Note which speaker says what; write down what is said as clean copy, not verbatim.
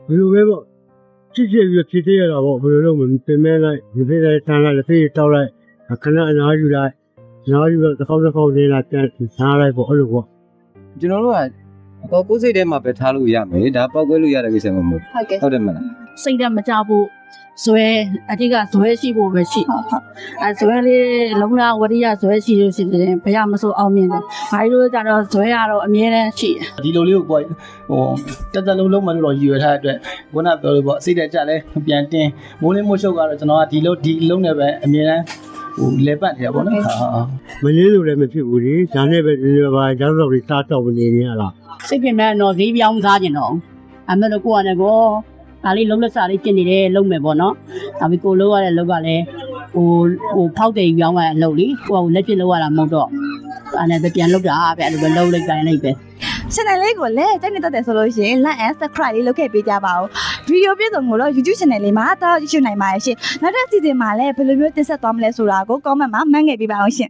Speaker 1: ဘယ်လိုပဲပေါ့ချစ်ပြီးဖြစ်သေးရတာပေါ့ဘယ်လိုလုပ်မလဲပြင်မဲလိုက်ဒီဖေးလိုက်တန်းလိုက်ဖေးတောက်လိုက်ခဏအနားယူလိုက်နားယူတော့တစ်ခေါက်လေးလာပြန်စားလိုက်ပေါ့အဲ့လိုပေါ့
Speaker 2: ကျွန်တော်တို့ကတော့ကိုယ်စိတ်ထဲမှာပဲထားလို့ရမယ်ဒါပောက်ကွဲလို့ရတဲ့ကိစ္စမဟုတ်ဘူးဟုတ်တယ်မလား
Speaker 3: စိတ်ဓာတ်မကြဖို့ဇွဲအတိကဇွဲရှိဖို့ပဲရှိအဲဇွဲလေးလုံးလာဝရိယဇွဲရှိလို့ရှိရင်ဘယ်ရမစိုးအောင်မြင်တယ်ဘာလို့ကြတော့ဇွဲကတော့အမြဲတမ်းရှိတယ်
Speaker 4: ဒီလိုလေးကိုပေါ့ဟိုတက်လုံးလုံးမလို့တော့ရည်ရွယ်ထားတဲ့အတွက်ခုနပြောလို့ပေါ့စိတ်တက်ကြလဲပြန်တင်းမိုးလင်းမိုးရှုပ်ကတော့ကျွန်တော်ကဒီလုံးနဲ့ပဲအမြဲတမ်းဟိုလဲပတ်နေတာပေါ့နော်ဟာ
Speaker 1: မလေးလိုလည်းမဖြစ်ဘူးလေဒါနဲ့ပဲဒီလိုပါကျောင်းတော်ကြီးစားတော့နေနေရလား
Speaker 3: စိတ်ပြင်မဲ့တော့ဈေးပြောင်းစားကျင်တော့အမေတို့ကိုကလည်းကိုဒါလေးလုံးလက်စားလေးပြင်နေတယ်လုံးမယ်ပေါ့နော်ဒါပေကိုလုံးရတဲ့လောက်ကလည်းဟိုဖောက်တယ်ပြောင်းရတဲ့အလုပ်လေကိုကလက်ပြလောက်ရတာမဟုတ်တော့အဲ့နဲ့ပြန်လောက်တာပဲအဲ့လိုပဲလုံးလိုက်တိုင်းလိုက်ပဲ
Speaker 5: channel လေးကိုလည်းကြိုက်နေတတ်တယ်ဆိုလို့ရှိရင် like and subscribe လေးလုပ်ခဲ့ပေးကြပါဦးဗီဒီယိုပြည့်စုံကိုတော့ YouTube channel လေးမှာတော့ကြည့်နိုင်ပါရဲ့ရှင်နောက်တဲ့ season မှာလည်းဘယ်လိုမျိုးတင်ဆက်သွားမလဲဆိုတာကို comment မှာမှတ်ငယ်ပေးပါအောင်ရှင်